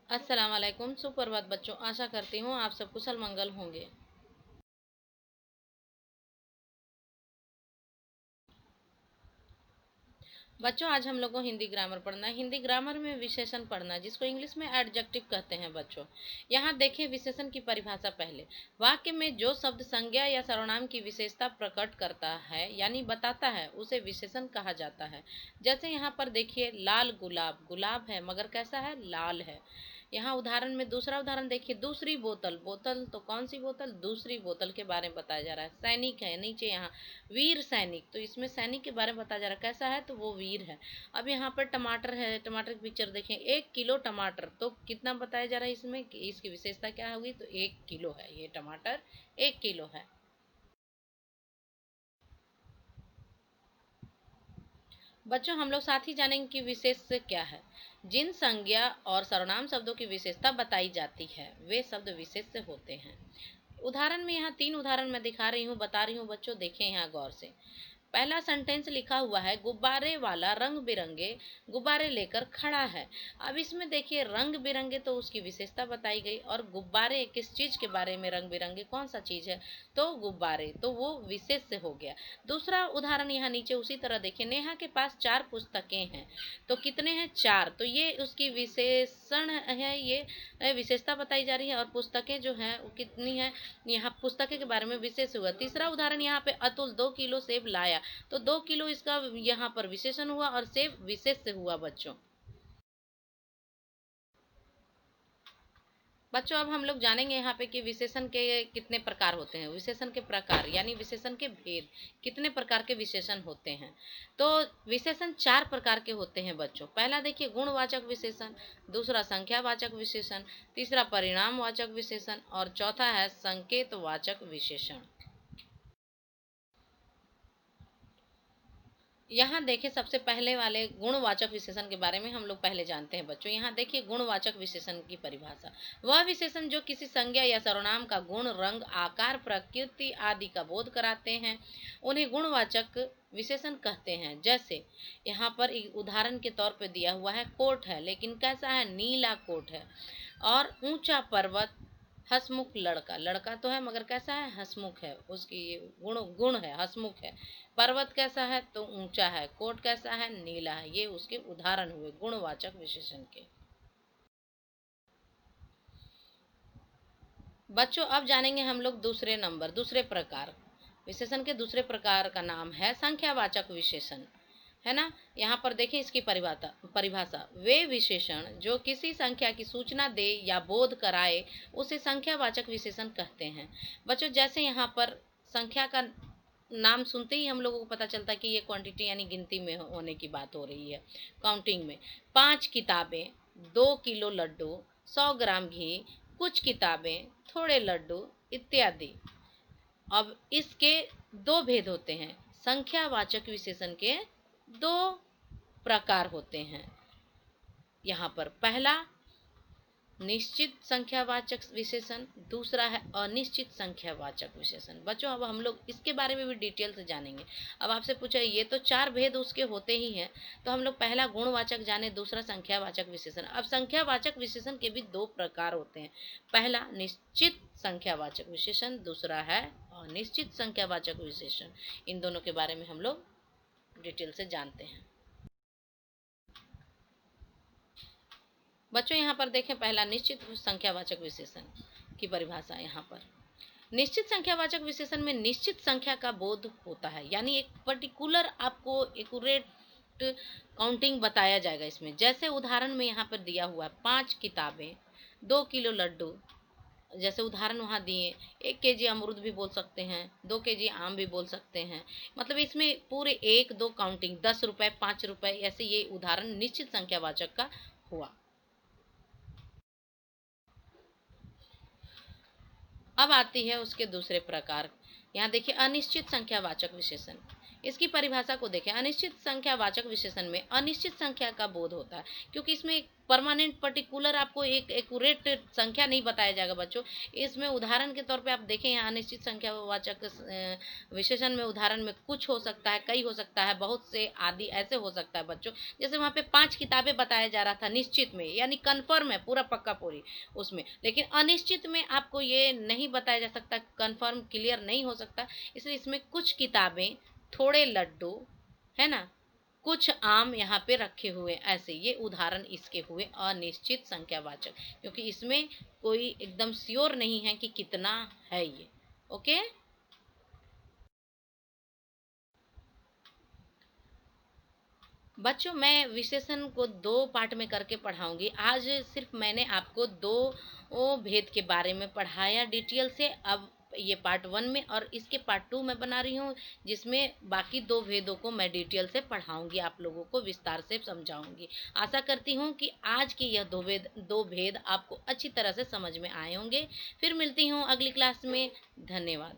अस्सलाम वालेकुम। सुप्रभात बच्चों, आशा करती हूँ आप सब कुशल मंगल होंगे। बच्चों, आज हम लोग को हिंदी ग्रामर पढ़ना है। हिंदी ग्रामर में विशेषण पढ़ना है, जिसको इंग्लिश में एडजेक्टिव कहते हैं बच्चों। यहाँ देखें विशेषण की परिभाषा। पहले, वाक्य में जो शब्द संज्ञा या सर्वनाम की विशेषता प्रकट करता है यानी बताता है, उसे विशेषण कहा जाता है। जैसे यहाँ पर देखिए, लाल गुलाब, गुलाब है मगर कैसा है, लाल है। यहाँ उदाहरण में दूसरा उदाहरण देखिए, दूसरी बोतल, बोतल तो कौन सी बोतल, दूसरी बोतल के बारे में बताया जा रहा है। सैनिक है नीचे, यहाँ वीर सैनिक, तो इसमें सैनिक के बारे में बताया जा रहा है, कैसा है तो वो वीर है। अब यहाँ पर टमाटर है, टमाटर की पिक्चर देखें, 1 किलो टमाटर, तो कितना बताया जा रहा है इसमें कि इसकी विशेषता क्या होगी, तो 1 किलो है, ये टमाटर 1 किलो है। बच्चों, हम लोग साथ ही जानेंगे कि विशेष क्या है। जिन संज्ञा और सर्वनाम शब्दों की विशेषता बताई जाती है वे शब्द विशेष होते हैं। उदाहरण में यहाँ 3 उदाहरण मैं दिखा रही हूँ, बता रही हूँ बच्चों, देखें यहाँ गौर से। पहला सेंटेंस लिखा हुआ है, गुब्बारे वाला रंग बिरंगे गुब्बारे लेकर खड़ा है। अब इसमें देखिए, रंग बिरंगे तो उसकी विशेषता बताई गई, और गुब्बारे किस चीज के बारे में, रंग बिरंगे कौन सा चीज है, तो गुब्बारे, तो वो विशेष से हो गया। दूसरा उदाहरण यहाँ नीचे उसी तरह देखिए, नेहा के पास 4 पुस्तकें हैं, तो कितने हैं, 4, तो ये उसकी विशेषण है, ये विशेषता बताई जा रही है। और पुस्तकें जो हैं वो कितनी है, यहाँ पुस्तकें के बारे में विशेष हुआ। तीसरा उदाहरण यहाँ पे, अतुल 2 किलो सेब लाया, तो 2 किलो इसका यहाँ पर विशेषण हुआ और सेब विशेष से हुआ बच्चों। बच्चों, अब हम लोग जानेंगे यहाँ पे कि विशेषण के कितने प्रकार होते हैं। विशेषण के प्रकार यानी विशेषण के भेद, कितने प्रकार के विशेषण होते हैं। तो विशेषण 4 प्रकार के होते हैं बच्चों। पहला देखिए, गुणवाचक विशेषण, दूसरा संख्यावाचक विशेषण, तीसरा परिणामवाचक विशेषण, और चौथा है संकेतवाचक विशेषण। यहाँ देखिए, सबसे पहले वाले गुणवाचक विशेषण के बारे में हम लोग पहले जानते हैं बच्चों। यहाँ देखिए, गुणवाचक विशेषण की परिभाषा। वह विशेषण जो किसी संज्ञा या सर्वनाम का गुण, रंग, आकार, प्रकृति आदि का बोध कराते हैं, उन्हें गुणवाचक विशेषण कहते हैं। जैसे यहाँ पर एक उदाहरण के तौर पर दिया हुआ है, कोट है लेकिन कैसा है, नीला कोट है। और ऊंचा पर्वत, हसमुख लड़का, लड़का तो है मगर कैसा है, हसमुख है, उसकी गुण गुण है, हसमुख है। पर्वत कैसा है, तो ऊंचा है। कोट कैसा है, नीला है। ये उसके उदाहरण हुए गुणवाचक विशेषण के। बच्चों, अब जानेंगे हम लोग दूसरे प्रकार। विशेषण के दूसरे प्रकार का नाम है संख्यावाचक विशेषण, है ना। यहाँ पर देखिए इसकी परिभाषा। वे विशेषण जो किसी संख्या की सूचना दे या बोध कराए, उसे संख्यावाचक विशेषण कहते हैं। बच्चों, जैसे यहाँ पर संख्या का नाम सुनते ही हम लोगों को पता चलता है कि ये क्वांटिटी यानी गिनती में होने की बात हो रही है, काउंटिंग में। 5 किताबें, 2 किलो लड्डू, 100 ग्राम घी, कुछ किताबें, थोड़े लड्डू इत्यादि। अब इसके 2 भेद होते हैं। संख्यावाचक विशेषण के 2 प्रकार होते हैं। यहाँ पर पहला निश्चित संख्यावाचक विशेषण, दूसरा है अनिश्चित संख्यावाचक विशेषण। बच्चों, अब हम लोग इसके बारे में भी डिटेल से जानेंगे। अब आपसे पूछा, ये तो 4 भेद उसके होते ही हैं, तो हम लोग पहला गुणवाचक जाने, दूसरा संख्यावाचक विशेषण। अब संख्यावाचक विशेषण के भी 2 प्रकार होते हैं। पहला निश्चित संख्यावाचक विशेषण, दूसरा है अनिश्चित संख्यावाचक विशेषण। इन दोनों के बारे में हम लोग डिटेल से जानते हैं। बच्चों, यहाँ पर देखें, पहला निश्चित संख्यावाचक विशेषण की परिभाषा। यहाँ पर निश्चित संख्यावाचक विशेषण में निश्चित संख्या का बोध होता है, यानी एक पर्टिकुलर आपको एक्यूरेट काउंटिंग बताया जाएगा इसमें। जैसे उदाहरण में यहाँ पर दिया हुआ है, 5 किताबें, 2 किलो लड्डू। जैसे उदाहरण वहाँ दिए, 1 केजी अमरूद भी बोल सकते हैं, 2 केजी आम भी बोल सकते हैं। मतलब इसमें पूरे 1 2 काउंटिंग, 10 रुपए, 5 रुपए, ऐसे ये उदाहरण निश्चित संख्यावाचक का हुआ। अब आती है उसके दूसरे प्रकार। यहाँ देखिए, अनिश्चित संख्यावाचक विशेषण। इसकी परिभाषा को देखें। अनिश्चित संख्या वाचक विशेषण में अनिश्चित संख्या का बोध होता है, क्योंकि इसमें एक परमानेंट पर्टिकुलर आपको एक एक्यूरेट संख्या नहीं बताया जाएगा बच्चों। इसमें उदाहरण के तौर पे आप देखें, यहाँ अनिश्चित संख्या वाचक विशेषण में उदाहरण में कुछ हो सकता है, कई हो सकता है, बहुत से, आदि ऐसे हो सकता है बच्चों। जैसे वहाँ पे 5 किताबें बताया जा रहा था निश्चित में, यानी कन्फर्म है पूरा पक्का पूरी उसमें, लेकिन अनिश्चित में आपको ये नहीं बताया जा सकता, कन्फर्म क्लियर नहीं हो सकता। इसलिए इसमें कुछ किताबें, थोड़े लड्डू, है ना, कुछ आम यहाँ पे रखे हुए, ऐसे ये उदाहरण इसके हुए अनिश्चित संख्यावाचक, क्योंकि इसमें कोई एकदम श्योर नहीं है कि कितना है ये। ओके। बच्चों मैं विशेषण को 2 पार्ट में करके पढ़ाऊंगी। आज सिर्फ मैंने आपको 2 भेद के बारे में पढ़ाया डिटेल से। अब ये पार्ट 1 में, और इसके पार्ट 2 मैं बना रही हूँ, जिसमें बाकी 2 भेदों को मैं डिटेल से पढ़ाऊंगी, आप लोगों को विस्तार से समझाऊंगी। आशा करती हूँ कि आज की यह 2 भेद आपको अच्छी तरह से समझ में आए होंगे। फिर मिलती हूँ अगली क्लास में। धन्यवाद।